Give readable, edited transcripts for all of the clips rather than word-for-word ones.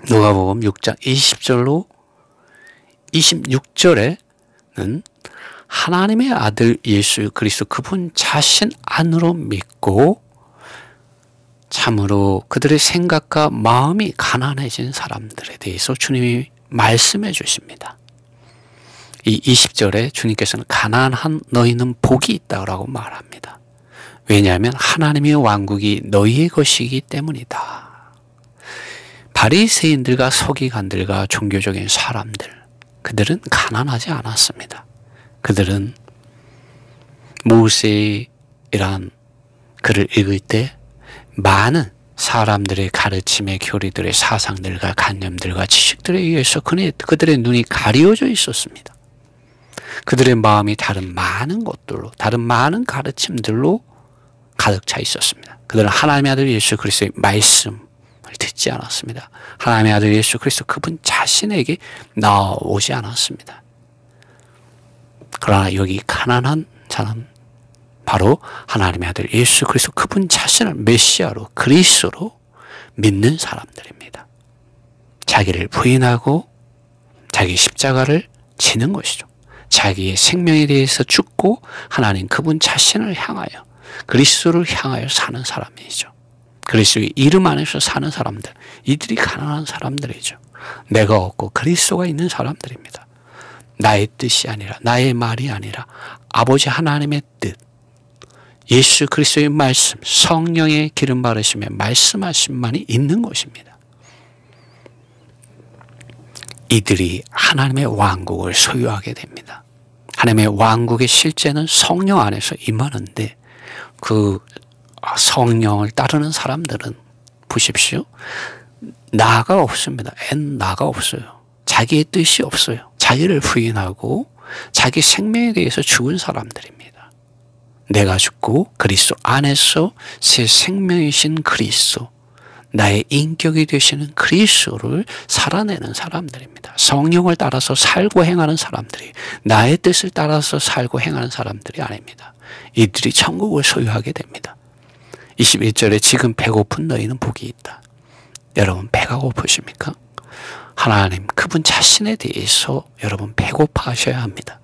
누가복음 6장 20절로 26절에는 하나님의 아들 예수 그리스도 그분 자신 안으로 믿고 참으로 그들의 생각과 마음이 가난해진 사람들에 대해서 주님이 말씀해 주십니다. 이 20절에 주님께서는 가난한 너희는 복이 있다고 말합니다. 왜냐하면 하나님의 왕국이 너희의 것이기 때문이다. 바리새인들과 서기관들과 종교적인 사람들, 그들은 가난하지 않았습니다. 그들은 모세이란 글을 읽을 때 많은 사람들의 가르침의 교리들의 사상들과 관념들과 지식들에 의해서 그들의 눈이 가려져 있었습니다. 그들의 마음이 다른 많은 것들로, 다른 많은 가르침들로 가득 차 있었습니다. 그들은 하나님의 아들 예수 그리스도의 말씀을 듣지 않았습니다. 하나님의 아들 예수 그리스도 그분 자신에게 나오지 않았습니다. 그러나 여기 가난한 자는 바로 하나님의 아들 예수 그리스도 그분 자신을 메시아로 그리스도로 믿는 사람들입니다. 자기를 부인하고 자기 십자가를 지는 것이죠. 자기의 생명에 대해서 죽고 하나님 그분 자신을 향하여 그리스도를 향하여 사는 사람이죠. 그리스도의 이름 안에서 사는 사람들, 이들이 가난한 사람들이죠. 내가 없고 그리스도가 있는 사람들입니다. 나의 뜻이 아니라, 나의 말이 아니라 아버지 하나님의 뜻, 예수 그리스도의 말씀, 성령의 기름 바르심에 말씀하심만이 있는 것입니다. 이들이 하나님의 왕국을 소유하게 됩니다. 하나님의 왕국의 실제는 성령 안에서 임하는데 그 성령을 따르는 사람들은 보십시오. 나가 없습니다. 나가 없어요. 자기의 뜻이 없어요. 자기를 부인하고 자기 생명에 대해서 죽은 사람들입니다. 내가 죽고 그리스도 안에서 새 생명이신 그리스도, 나의 인격이 되시는 그리스도를 살아내는 사람들입니다. 성령을 따라서 살고 행하는 사람들이, 나의 뜻을 따라서 살고 행하는 사람들이 아닙니다. 이들이 천국을 소유하게 됩니다. 21절에 지금 배고픈 너희는 복이 있다. 여러분 배가 고프십니까? 하나님 그분 자신에 대해서 여러분 배고파하셔야 합니다.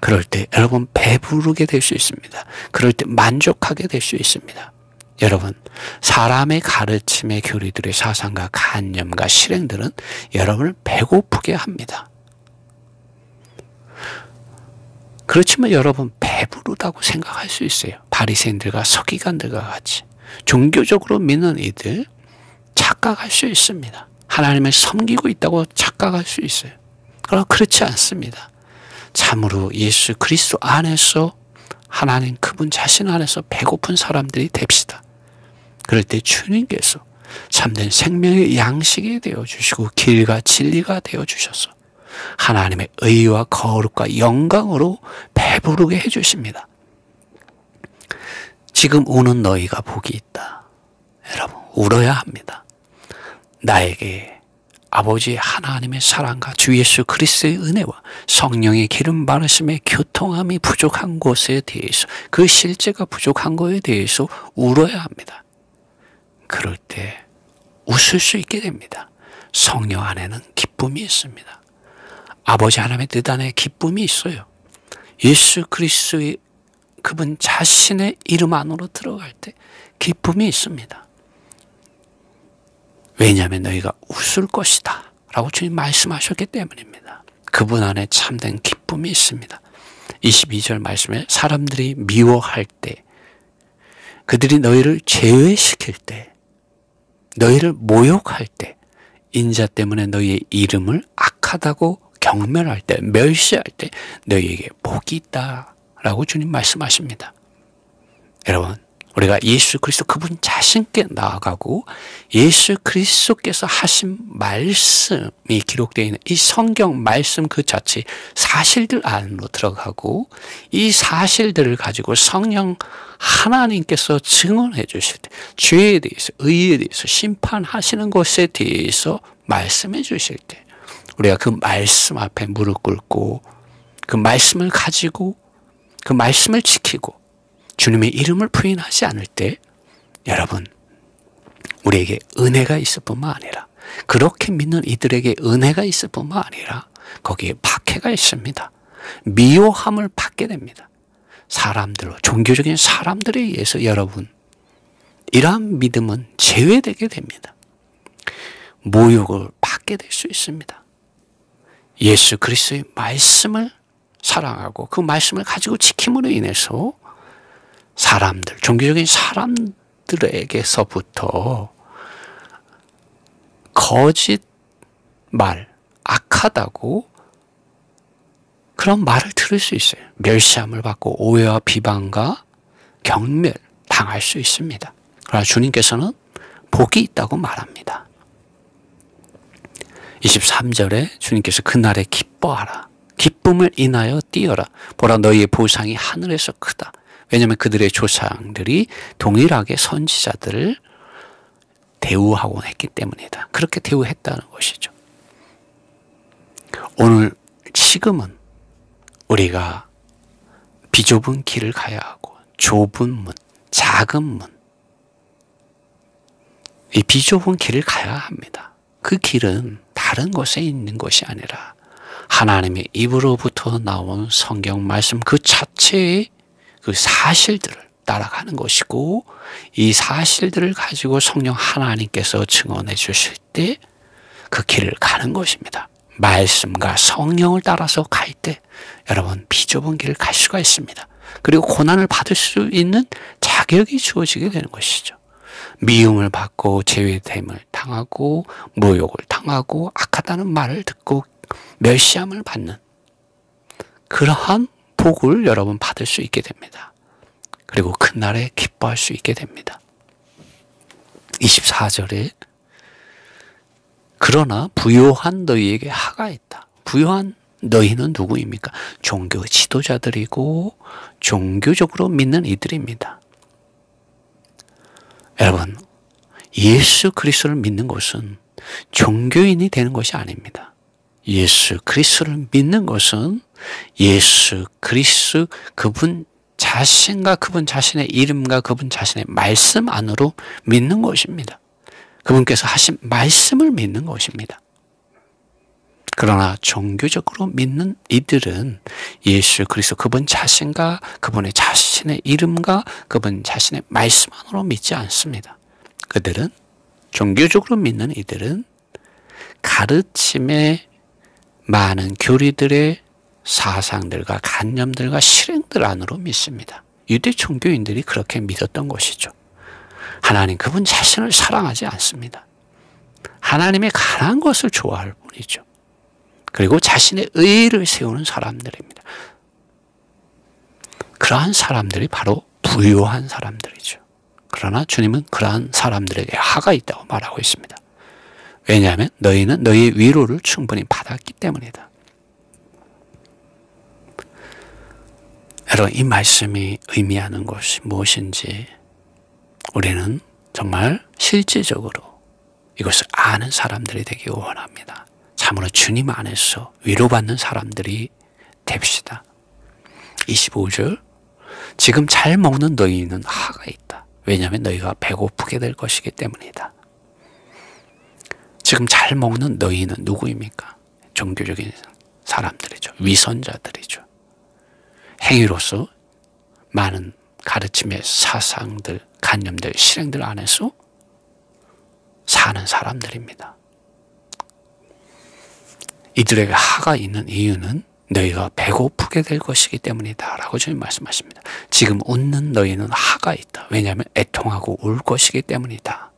그럴 때 여러분 배부르게 될 수 있습니다. 그럴 때 만족하게 될 수 있습니다. 여러분 사람의 가르침의 교리들의 사상과 관념과 실행들은 여러분을 배고프게 합니다. 그렇지만 여러분 배부르다고 생각할 수 있어요. 바리새인들과 서기관들과 같이 종교적으로 믿는 이들 착각할 수 있습니다. 하나님을 섬기고 있다고 착각할 수 있어요. 그러나 그렇지 않습니다. 참으로 예수 그리스도 안에서 하나님 그분 자신 안에서 배고픈 사람들이 됩시다. 그럴 때 주님께서 참된 생명의 양식이 되어주시고 길과 진리가 되어주셔서 하나님의 의와 거룩과 영광으로 배부르게 해주십니다. 지금 우는 너희가 복이 있다. 여러분 울어야 합니다. 나에게 아버지 하나님의 사랑과 주 예수 그리스도의 은혜와 성령의 기름 바르심의 교통함이 부족한 것에 대해서, 그 실제가 부족한 것에 대해서 울어야 합니다. 그럴 때 웃을 수 있게 됩니다. 성령 안에는 기쁨이 있습니다. 아버지 하나님의 뜻 안에 기쁨이 있어요. 예수 그리스도의 그분 자신의 이름 안으로 들어갈 때 기쁨이 있습니다. 왜냐하면 너희가 웃을 것이다 라고 주님 말씀하셨기 때문입니다. 그분 안에 참된 기쁨이 있습니다. 22절 말씀에 사람들이 미워할 때, 그들이 너희를 제외시킬 때, 너희를 모욕할 때, 인자 때문에 너희의 이름을 악하다고 경멸할 때, 멸시할 때 너희에게 복이 있다 라고 주님 말씀하십니다. 여러분 우리가 예수 그리스도 그분 자신께 나아가고 예수 그리스도께서 하신 말씀이 기록되어 있는 이 성경 말씀 그 자체 사실들 안으로 들어가고 이 사실들을 가지고 성령 하나님께서 증언해 주실 때 죄에 대해서, 의에 대해서, 심판하시는 것에 대해서 말씀해 주실 때 우리가 그 말씀 앞에 무릎 꿇고 그 말씀을 가지고 그 말씀을 지키고 주님의 이름을 부인하지 않을 때 여러분 우리에게 은혜가 있을 뿐만 아니라 그렇게 믿는 이들에게 은혜가 있을 뿐만 아니라 거기에 박해가 있습니다. 미워함을 받게 됩니다. 사람들로, 종교적인 사람들에 의해서 여러분, 이러한 믿음은 제외되게 됩니다. 모욕을 받게 될 수 있습니다. 예수 그리스도의 말씀을 사랑하고 그 말씀을 가지고 지킴으로 인해서 사람들, 종교적인 사람들에게서부터 거짓 말, 악하다고 그런 말을 들을 수 있어요. 멸시함을 받고 오해와 비방과 경멸 당할 수 있습니다. 그러나 주님께서는 복이 있다고 말합니다. 23절에 주님께서 그날에 기뻐하라. 기쁨을 인하여 뛰어라. 보라 너희의 보상이 하늘에서 크다. 왜냐하면 그들의 조상들이 동일하게 선지자들을 대우하곤 했기 때문이다. 그렇게 대우했다는 것이죠. 오늘 지금은 우리가 비좁은 길을 가야 하고 좁은 문, 작은 문, 이 비좁은 길을 가야 합니다. 그 길은 다른 곳에 있는 것이 아니라 하나님의 입으로부터 나온 성경 말씀 그 자체의 그 사실들을 따라가는 것이고, 이 사실들을 가지고 성령 하나님께서 증언해 주실 때 그 길을 가는 것입니다. 말씀과 성령을 따라서 갈 때 여러분 비좁은 길을 갈 수가 있습니다. 그리고 고난을 받을 수 있는 자격이 주어지게 되는 것이죠. 미움을 받고 제외됨을 당하고 모욕을 당하고 악하다는 말을 듣고 멸시함을 받는 그러한 복을 여러분 받을 수 있게 됩니다. 그리고 그날에 기뻐할 수 있게 됩니다. 24절에 그러나 부요한 너희에게 하가 있다. 부요한 너희는 누구입니까? 종교 지도자들이고 종교적으로 믿는 이들입니다. 여러분, 예수 그리스도를 믿는 것은 종교인이 되는 것이 아닙니다. 예수 그리스도를 믿는 것은 예수 그리스도 그분 자신과 그분 자신의 이름과 그분 자신의 말씀 안으로 믿는 것입니다. 그분께서 하신 말씀을 믿는 것입니다. 그러나 종교적으로 믿는 이들은 예수 그리스도 그분 자신과 그분의 자신의 이름과 그분 자신의 말씀 안으로 믿지 않습니다. 그들은 종교적으로 믿는 이들은 가르침의 많은 교리들의 사상들과 관념들과 실행들 안으로 믿습니다. 유대 종교인들이 그렇게 믿었던 것이죠. 하나님 그분 자신을 사랑하지 않습니다. 하나님의 가난한 것을 좋아할 뿐이죠. 그리고 자신의 의의를 세우는 사람들입니다. 그러한 사람들이 바로 부요한 사람들이죠. 그러나 주님은 그러한 사람들에게 하가 있다고 말하고 있습니다. 왜냐하면 너희는 너희의 위로를 충분히 받았기 때문이다. 여러분, 이 말씀이 의미하는 것이 무엇인지 우리는 정말 실제적으로 이것을 아는 사람들이 되기 원합니다. 참으로 주님 안에서 위로받는 사람들이 됩시다. 25절 지금 잘 먹는 너희는 하가 있다. 왜냐하면 너희가 배고프게 될 것이기 때문이다. 지금 잘 먹는 너희는 누구입니까? 종교적인 사람들이죠. 위선자들이죠. 행위로서 많은 가르침의 사상들, 관념들, 실행들 안에서 사는 사람들입니다. 이들에게 하가 있는 이유는 너희가 배고프게 될 것이기 때문이다 라고 주님 말씀하십니다. 지금 웃는 너희는 하가 있다. 왜냐하면 애통하고 울 것이기 때문이다.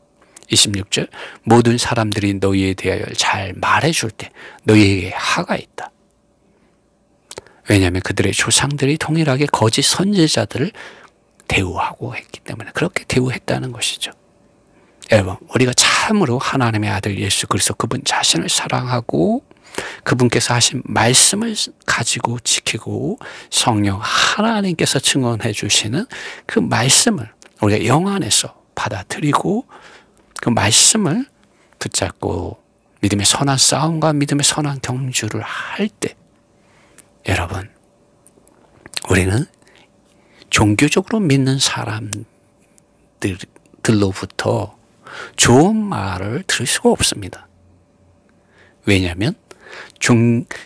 26절 모든 사람들이 너희에 대하여 잘 말해줄 때 너희에게 하가 있다. 왜냐하면 그들의 조상들이 동일하게 거짓 선지자들을 대우하고 했기 때문에 그렇게 대우했다는 것이죠. 여러분, 우리가 참으로 하나님의 아들 예수 그리스도 그분 자신을 사랑하고 그분께서 하신 말씀을 가지고 지키고 성령 하나님께서 증언해 주시는 그 말씀을 우리가 영 안에서 받아들이고 그 말씀을 붙잡고 믿음의 선한 싸움과 믿음의 선한 경주를 할 때 여러분, 우리는 종교적으로 믿는 사람들로부터 좋은 말을 들을 수가 없습니다. 왜냐하면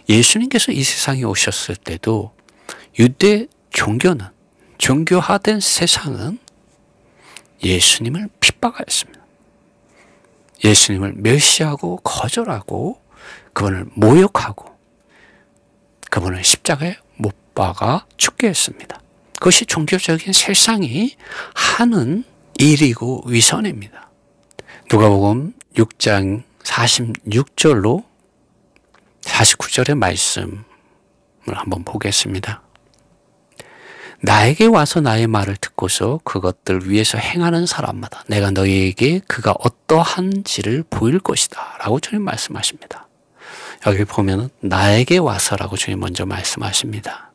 예수님께서 이 세상에 오셨을 때도 유대 종교는, 종교화된 세상은 예수님을 핍박하였습니다. 예수님을 멸시하고 거절하고 그분을 모욕하고 그분을 십자가에 못 박아 죽게 했습니다. 그것이 종교적인 세상이 하는 일이고 위선입니다. 누가복음 6장 46절로 49절의 말씀을 한번 보겠습니다. 나에게 와서 나의 말을 듣고서 그것들 위해서 행하는 사람마다 내가 너희에게 그가 어떠한지를 보일 것이다 라고 주님 말씀하십니다. 여기 보면 나에게 와서라고 주님 먼저 말씀하십니다.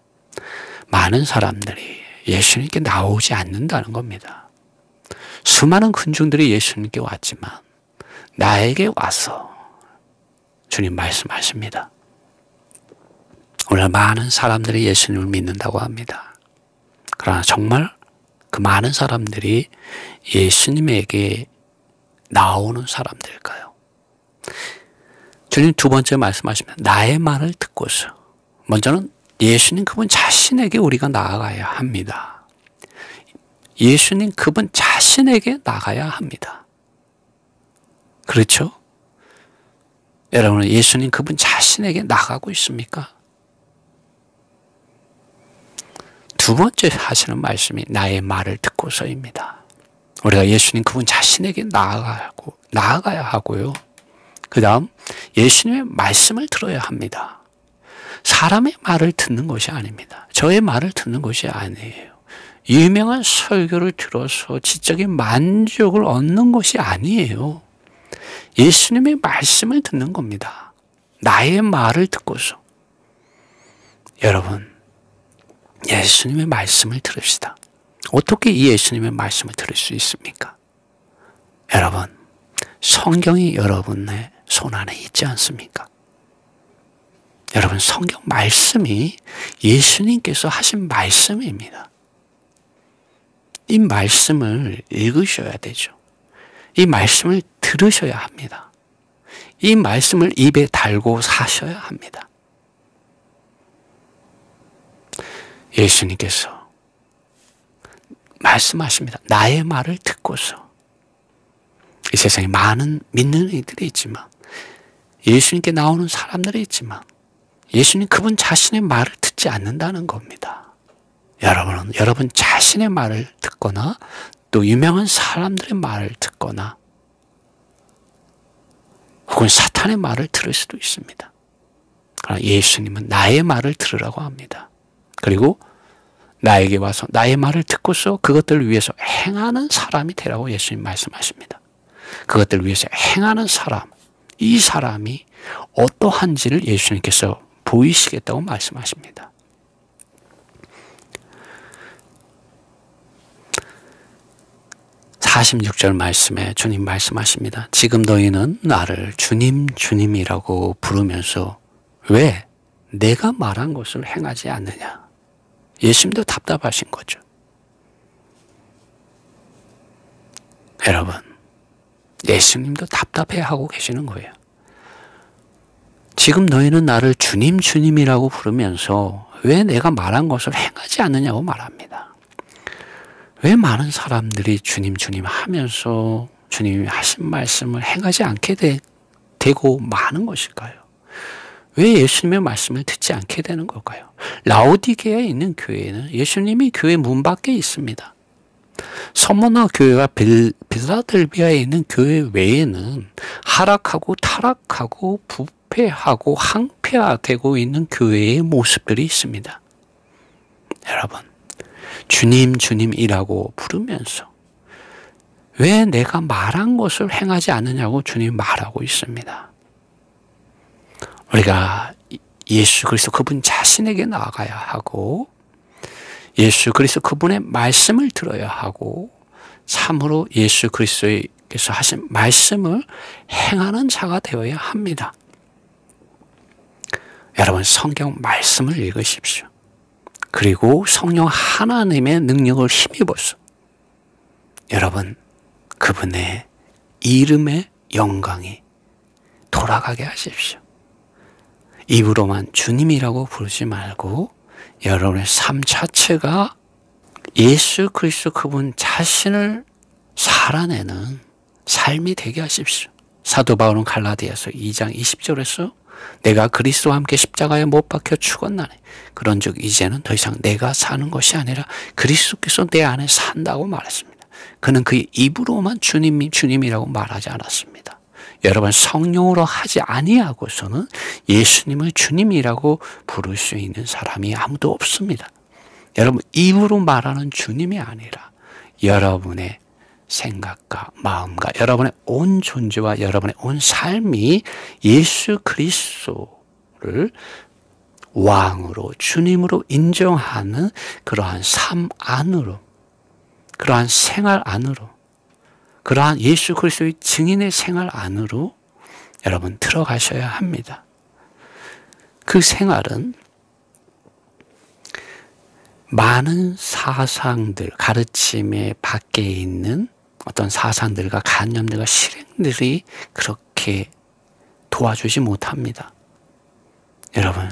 많은 사람들이 예수님께 나오지 않는다는 겁니다. 수많은 군중들이 예수님께 왔지만 나에게 와서 주님 말씀하십니다. 오늘 많은 사람들이 예수님을 믿는다고 합니다. 그러나 정말 그 많은 사람들이 예수님에게 나오는 사람들일까요? 주님 두 번째 말씀하십니다. 나의 말을 듣고서, 먼저는 예수님 그분 자신에게 우리가 나아가야 합니다. 예수님 그분 자신에게 나가야 합니다. 그렇죠? 여러분은 예수님 그분 자신에게 나가고 있습니까? 두 번째 하시는 말씀이 나의 말을 듣고서입니다. 우리가 예수님 그분 자신에게 나아가야 하고요. 그 다음 예수님의 말씀을 들어야 합니다. 사람의 말을 듣는 것이 아닙니다. 저의 말을 듣는 것이 아니에요. 유명한 설교를 들어서 지적인 만족을 얻는 것이 아니에요. 예수님의 말씀을 듣는 겁니다. 나의 말을 듣고서. 여러분, 예수님의 말씀을 들읍시다. 어떻게 이 예수님의 말씀을 들을 수 있습니까? 여러분, 성경이 여러분의 손 안에 있지 않습니까? 여러분, 성경 말씀이 예수님께서 하신 말씀입니다. 이 말씀을 읽으셔야 되죠. 이 말씀을 들으셔야 합니다. 이 말씀을 입에 달고 사셔야 합니다. 예수님께서 말씀하십니다. 나의 말을 듣고서. 이 세상에 많은 믿는 이들이 있지만, 예수님께 나오는 사람들이 있지만, 예수님 그분 자신의 말을 듣지 않는다는 겁니다. 여러분은 여러분 자신의 말을 듣거나 또 유명한 사람들의 말을 듣거나 혹은 사탄의 말을 들을 수도 있습니다. 그러나 예수님은 나의 말을 들으라고 합니다. 그리고 나에게 와서 나의 말을 듣고서 그것들을 위해서 행하는 사람이 되라고 예수님 말씀하십니다. 그것들을 위해서 행하는 사람, 이 사람이 어떠한지를 예수님께서 보이시겠다고 말씀하십니다. (46절) 말씀에 주님 말씀하십니다. 지금 너희는 나를 주님 주님이라고 부르면서 왜 내가 말한 것을 행하지 않느냐. 예수님도 답답하신 거죠. 여러분, 예수님도 답답해하고 계시는 거예요. 지금 너희는 나를 주님 주님이라고 부르면서 왜 내가 말한 것을 행하지 않느냐고 말합니다. 왜 많은 사람들이 주님 주님 하면서 주님이 하신 말씀을 행하지 않게 되고 마는 것일까요? 왜 예수님의 말씀을 듣지 않게 되는 걸까요? 라오디게아에 있는 교회는 예수님이 교회 문 밖에 있습니다. 서머나 교회와 빌라델비아에 있는 교회 외에는 하락하고 타락하고 부패하고 항폐화되고 있는 교회의 모습들이 있습니다. 여러분, 주님 주님이라고 부르면서 왜 내가 말한 것을 행하지 않느냐고 주님 말하고 있습니다. 우리가 예수 그리스도 그분 자신에게 나아가야 하고 예수 그리스도 그분의 말씀을 들어야 하고 참으로 예수 그리스도께서 하신 말씀을 행하는 자가 되어야 합니다. 여러분, 성경 말씀을 읽으십시오. 그리고 성령 하나님의 능력을 힘입어서 여러분 그분의 이름의 영광이 돌아가게 하십시오. 입으로만 주님이라고 부르지 말고 여러분의 삶 자체가 예수 그리스도 그분 자신을 살아내는 삶이 되게 하십시오. 사도 바울은 갈라디아서 2장 20절에서 내가 그리스도와 함께 십자가에 못 박혀 죽었나니 그런즉 이제는 더 이상 내가 사는 것이 아니라 그리스도께서 내 안에 산다고 말했습니다. 그는 그의 입으로만 주님이라고 말하지 않았습니다. 여러분, 성령으로 하지 아니하고서는 예수님을 주님이라고 부를 수 있는 사람이 아무도 없습니다. 여러분, 입으로 말하는 주님이 아니라 여러분의 생각과 마음과 여러분의 온 존재와 여러분의 온 삶이 예수 그리스도를 왕으로 주님으로 인정하는 그러한 삶 안으로, 그러한 생활 안으로, 그러한 예수 그리스도의 증인의 생활 안으로 여러분 들어가셔야 합니다. 그 생활은 많은 사상들, 가르침의 밖에 있는 어떤 사상들과 관념들과 실행들이 그렇게 도와주지 못합니다. 여러분,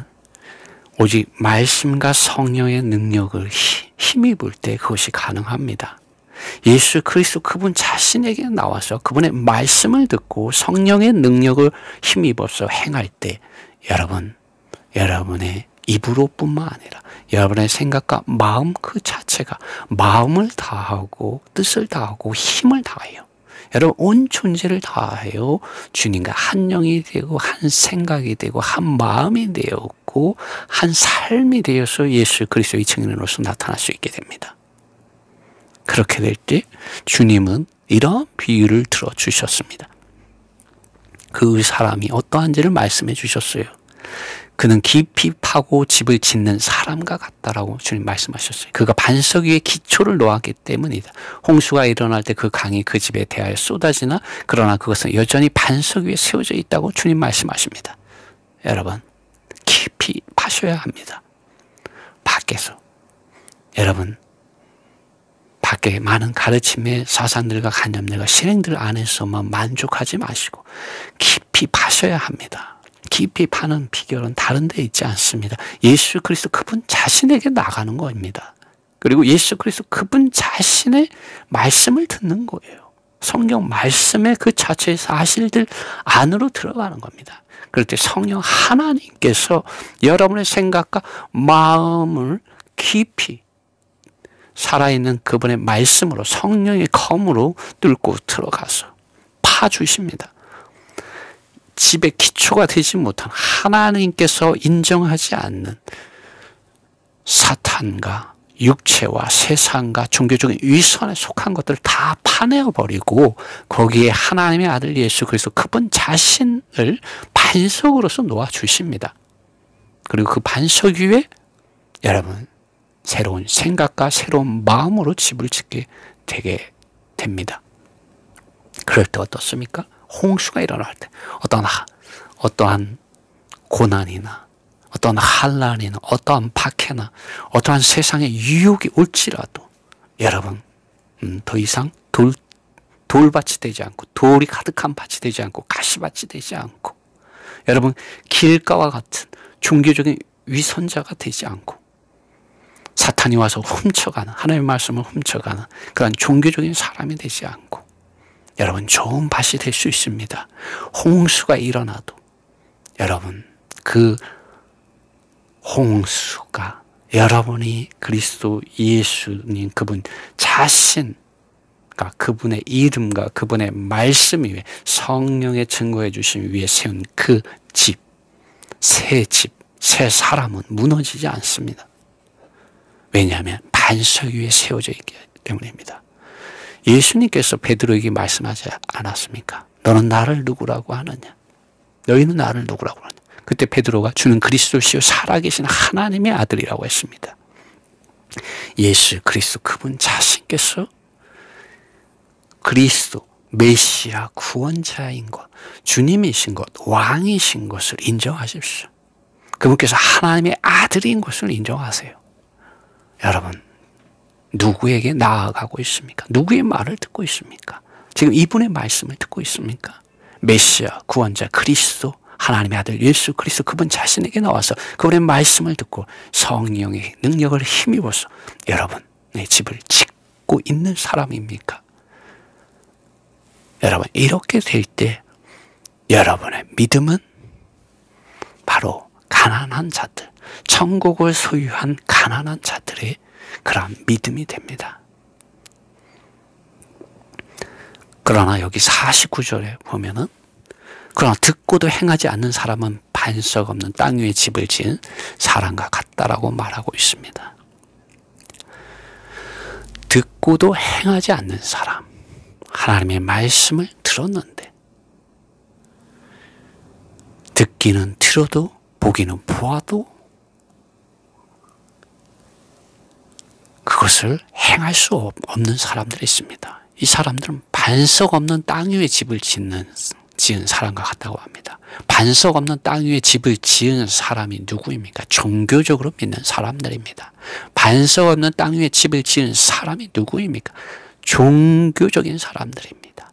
오직 말씀과 성령의 능력을 힘입을 때 그것이 가능합니다. 예수 그리스도 그분 자신에게 나와서 그분의 말씀을 듣고 성령의 능력을 힘입어서 행할 때 여러분의 입으로뿐만 아니라 여러분의 생각과 마음 그 자체가 마음을 다하고 뜻을 다하고 힘을 다해요. 여러분 온 존재를 다하여 주님과 한 영이 되고 한 생각이 되고 한 마음이 되었고 한 삶이 되어서 예수 그리스도의 증인으로서 나타날 수 있게 됩니다. 그렇게 될 때 주님은 이런 비유를 들어주셨습니다. 그 사람이 어떠한지를 말씀해 주셨어요. 그는 깊이 파고 집을 짓는 사람과 같다라고 주님 말씀하셨어요. 그가 반석 위에 기초를 놓았기 때문이다. 홍수가 일어날 때 그 강이 그 집에 대하여 쏟아지나 그러나 그것은 여전히 반석 위에 세워져 있다고 주님 말씀하십니다. 여러분, 깊이 파셔야 합니다. 밖에서. 여러분, 밖에 많은 가르침의 사상들과 관념들과 실행들 안에서만 만족하지 마시고 깊이 파셔야 합니다. 깊이 파는 비결은 다른 데 있지 않습니다. 예수 그리스도 그분 자신에게 나가는 겁니다. 그리고 예수 그리스도 그분 자신의 말씀을 듣는 거예요. 성경 말씀의 그 자체의 사실들 안으로 들어가는 겁니다. 그럴 때 성령 하나님께서 여러분의 생각과 마음을 깊이 살아있는 그분의 말씀으로 성령의 검으로 뚫고 들어가서 파주십니다. 집의 기초가 되지 못한 하나님께서 인정하지 않는 사탄과 육체와 세상과 종교적인 위선에 속한 것들을 다 파내어버리고 거기에 하나님의 아들 예수 그리스도 그분 자신을 반석으로서 놓아주십니다. 그리고 그 반석 위에 여러분 새로운 생각과 새로운 마음으로 집을 짓게 되게 됩니다. 그럴 때 어떻습니까? 홍수가 일어날 때 어떠한 고난이나 어떠한 환난이나 어떠한 박해나 어떠한 세상의 유혹이 올지라도 여러분 더 이상 돌밭이 되지 않고 돌이 가득한 밭이 되지 않고 가시밭이 되지 않고 여러분 길가와 같은 종교적인 위선자가 되지 않고 사탄이 와서 훔쳐가는 하나님의 말씀을 훔쳐가는 그런 종교적인 사람이 되지 않고 여러분 좋은 밭이 될 수 있습니다. 홍수가 일어나도 여러분 그 홍수가 여러분이 그리스도 예수님 그분 자신과 그분의 이름과 그분의 말씀 위에 성령의 증거해 주심 위에 세운 그 집, 새 사람은 무너지지 않습니다. 왜냐하면 반석 위에 세워져 있기 때문입니다. 예수님께서 베드로에게 말씀하지 않았습니까? 너는 나를 누구라고 하느냐? 너희는 나를 누구라고 하느냐? 그때 베드로가 주는 그리스도시요 살아계신 하나님의 아들이라고 했습니다. 예수 그리스도 그분 자신께서 그리스도 메시아 구원자인 것, 주님이신 것, 왕이신 것을 인정하십시오. 그분께서 하나님의 아들인 것을 인정하세요. 여러분 누구에게 나아가고 있습니까? 누구의 말을 듣고 있습니까? 지금 이분의 말씀을 듣고 있습니까? 메시아, 구원자, 그리스도, 하나님의 아들 예수 그리스도 그분 자신에게 나와서 그분의 말씀을 듣고 성령의 능력을 힘입어서 여러분의 집을 짓고 있는 사람입니까? 여러분, 이렇게 될 때 여러분의 믿음은 바로 가난한 자들, 천국을 소유한 가난한 자들의 그러한 믿음이 됩니다. 그러나 여기 49절에 보면은 그러나 듣고도 행하지 않는 사람은 반석 없는 땅 위에 집을 지은 사람과 같다라고 말하고 있습니다. 듣고도 행하지 않는 사람, 하나님의 말씀을 들었는데 듣기는 들어도 보기는 보아도 그것을 행할 수 없는 사람들이 있습니다. 이 사람들은 반석 없는 땅 위에 집을 지은 사람과 같다고 합니다. 반석 없는 땅 위에 집을 지은 사람이 누구입니까? 종교적으로 믿는 사람들입니다. 반석 없는 땅 위에 집을 지은 사람이 누구입니까? 종교적인 사람들입니다.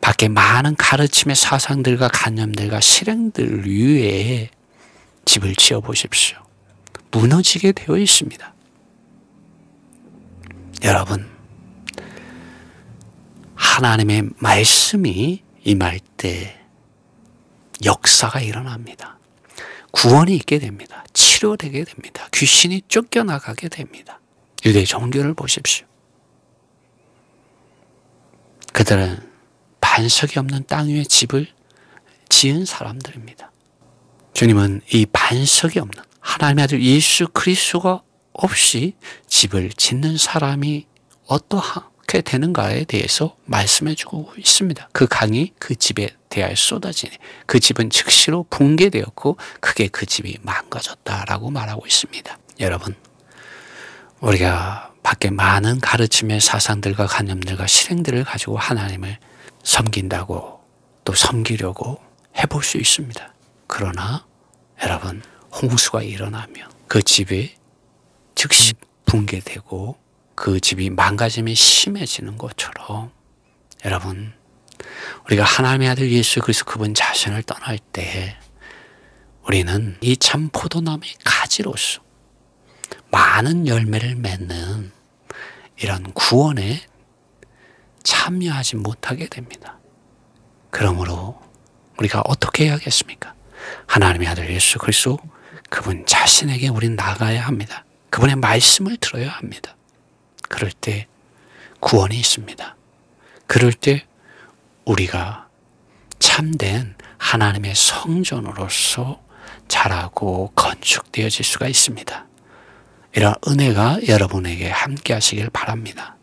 밖에 많은 가르침의 사상들과 관념들과 실행들 위에 집을 지어 보십시오. 무너지게 되어 있습니다. 여러분, 하나님의 말씀이 임할 때 역사가 일어납니다. 구원이 있게 됩니다. 치료되게 됩니다. 귀신이 쫓겨나가게 됩니다. 유대 종교를 보십시오. 그들은 반석이 없는 땅 위에 집을 지은 사람들입니다. 주님은 이 반석이 없는 하나님의 아들 예수 그리스도가 없이 집을 짓는 사람이 어떠하게 되는가에 대해서 말씀해 주고 있습니다. 그 강이 그 집에 대하여 쏟아지니 그 집은 즉시로 붕괴되었고 크게 그 집이 망가졌다라고 말하고 있습니다. 여러분, 우리가 밖에 많은 가르침의 사상들과 관념들과 실행들을 가지고 하나님을 섬긴다고 또 섬기려고 해볼 수 있습니다. 그러나 여러분, 홍수가 일어나면 그 집이 즉시 붕괴되고 그 집이 망가짐이 심해지는 것처럼 여러분, 우리가 하나님의 아들 예수 그리스도 그분 자신을 떠날 때 우리는 이 참 포도나무의 가지로서 많은 열매를 맺는 이런 구원에 참여하지 못하게 됩니다. 그러므로 우리가 어떻게 해야겠습니까? 하나님의 아들 예수 그리스도 그분 자신에게 우리는 나가야 합니다. 그분의 말씀을 들어야 합니다. 그럴 때 구원이 있습니다. 그럴 때 우리가 참된 하나님의 성전으로서 자라고 건축되어질 수가 있습니다. 이런 은혜가 여러분에게 함께 하시길 바랍니다.